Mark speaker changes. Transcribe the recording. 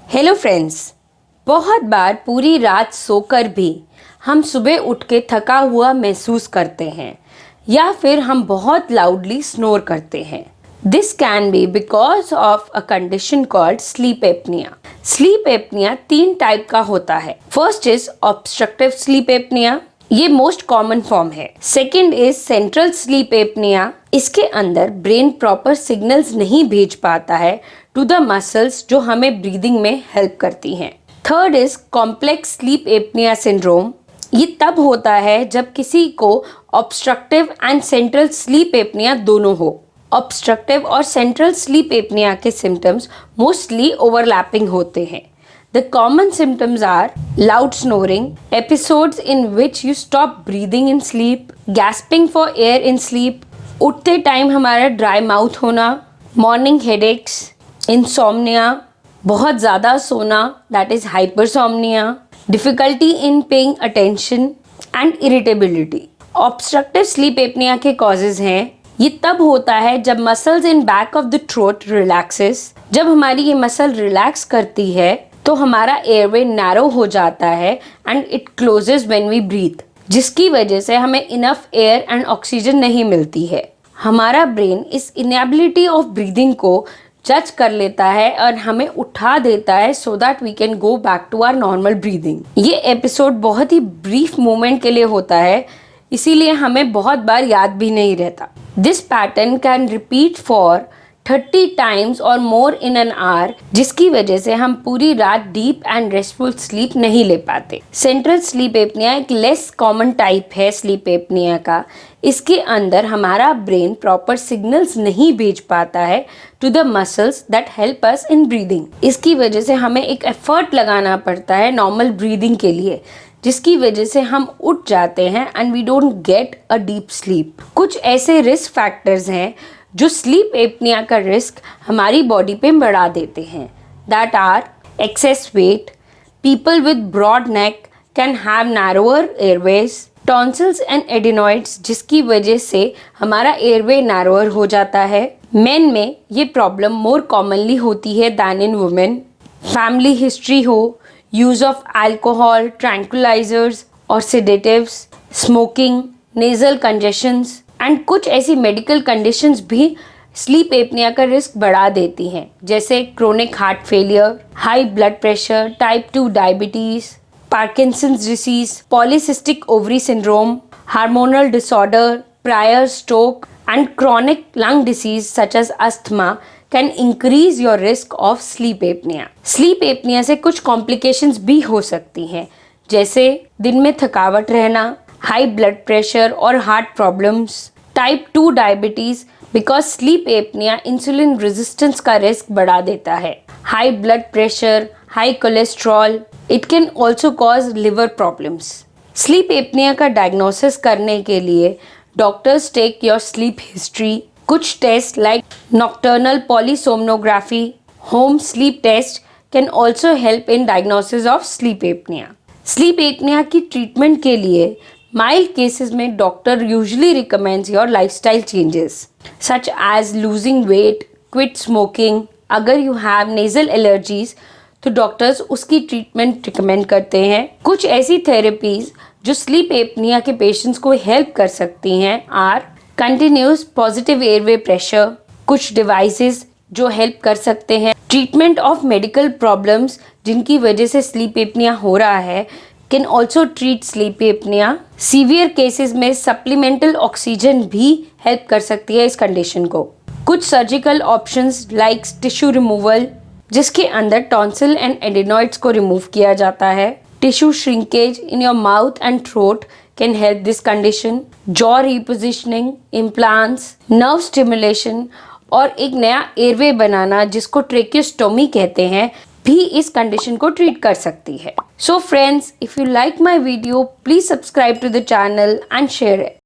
Speaker 1: Hello friends. बहुत बार पूरी रात सोकर भी हम सुबह उठ के थका हुआ महसूस करते हैं या फिर हम बहुत लाउडली स्नोर करते हैं। This can be because of a condition called sleep apnea. Sleep apnoea 3 type का होता है। First is obstructive sleep apnoea, ये मोस्ट कॉमन फॉर्म है। Second is central sleep apnoea, इसके अंदर ब्रेन प्रॉपर सिग्नल्स नहीं भेज पाता है टू द मसल्स जो हमें ब्रीदिंग में हेल्प करती हैं। Third is complex sleep apnoea syndrome, ये तब होता है जब किसी को obstructive and central sleep apnoea दोनों हो। ऑब्स्ट्रक्टिव और सेंट्रल स्लीप एपनिया के सिम्टम्स मोस्टली ओवरलैपिंग होते हैं। The common symptoms are loud snoring, episodes in which you stop breathing in sleep, gasping for air in sleep, उठते time हमारा dry mouth होना, morning headaches, insomnia, बहुत ज़्यादा सोना that is hypersomnia, difficulty in paying attention and irritability. Obstructive sleep apnea के causes हैं, ये तब होता है जब muscles in back of the throat relaxes. जब हमारी ये मसल रिलैक्स करती है तो हमारा एयरवे नैरो हो जाता है and it closes when we breathe, जिसकी वजह से हमें इनफ एयर एंड ऑक्सीजन नहीं मिलती है। हमारा ब्रेन इस इनएबिलिटी ऑफ ब्रीदिंग को जज कर लेता है और हमें उठा देता है so that we can go back to our normal breathing. ये एपिसोड बहुत ही ब्रीफ मोमेंट के लिए होता है, इसीलिए हमें बहुत बार याद भी नहीं रहता। This pattern can repeat for 30 times और मोर इन एन आवर, जिसकी वजह से हम पूरी रात डीप एंड रेस्टफुल स्लीप नहीं ले पाते। सेंट्रल स्लीप एपनिया एक लेस कॉमन टाइप है स्लीप एपनिया का। इसके अंदर हमारा ब्रेन प्रॉपर सिग्नल्स नहीं भेज पाता है to the muscles that help us in breathing. इसकी वजह से हमें एक एफर्ट लगाना पड़ता है नॉर्मल ब्रीदिंग के लिए, जिसकी वजह से हम उठ जाते हैं and we don't get a deep sleep. कुछ ऐसे रिस्क फैक्टर्स हैं जो स्लीप एपनिया का रिस्क हमारी बॉडी पे बढ़ा देते हैं। That are excess weight, people with broad neck can have narrower airways, tonsils and adenoids, जिसकी वजह से हमारा एयरवे नैरोअर हो जाता है। मेन में ये प्रॉब्लम मोर कॉमनली होती है than in women. Family history हो, यूज ऑफ अल्कोहल, ट्रैंक्विलाइजर्स और sedatives, smoking, nasal congestions and कुछ ऐसी मेडिकल कंडीशंस भी स्लीप एपनिया का रिस्क बढ़ा देती हैं, जैसे chronic heart failure, high blood pressure, type 2 diabetes, Parkinson's disease, polycystic ovary syndrome, hormonal disorder, prior stroke and chronic lung disease such as asthma can increase your risk of sleep apnea. Sleep apnea से कुछ complications भी हो सकती हैं, जैसे दिन में थकावट रहना, हाई ब्लड प्रेशर और heart problems, type 2 diabetes, because sleep apnea insulin resistance का रिस्क बढ़ा देता है, high blood pressure, high cholesterol, it can also cause liver problems. Sleep apnea का डायग्नोसिस करने के लिए doctors take your sleep history. कुछ test like nocturnal polysomnography, home sleep test can also help in diagnosis of sleep apnea. Sleep apnea की treatment के लिए mild cases में doctor usually recommends your lifestyle changes such as losing weight, quit smoking। अगर you have nasal allergies तो doctors उसकी treatment recommend करते हैं। कुछ ऐसी थेरेपीज जो स्लीप एपनिया के पेशेंट्स को हेल्प कर सकती हैं are continuous positive airway pressure, कुछ डिवाइसेस जो हेल्प कर सकते हैं, ट्रीटमेंट ऑफ मेडिकल प्रॉब्लम्स जिनकी वजह से स्लीप एपनिया हो रहा है can also treat sleep apnoea. Severe cases में सप्लीमेंटल ऑक्सीजन भी हेल्प कर सकती है इस कंडीशन को। कुछ surgical options like tissue removal, जिसके अंदर टॉन्सिल एंड एडिनॉइड्स को रिमूव किया जाता है, tissue shrinkage in your mouth and throat can help this condition, jaw रिपोजिशनिंग, implants, nerve stimulation और एक नया एयरवे बनाना जिसको ट्रेकियोस्टोमी कहते हैं भी इस कंडीशन को ट्रीट कर सकती है। So friends, if you like my video please subscribe to the channel and share it.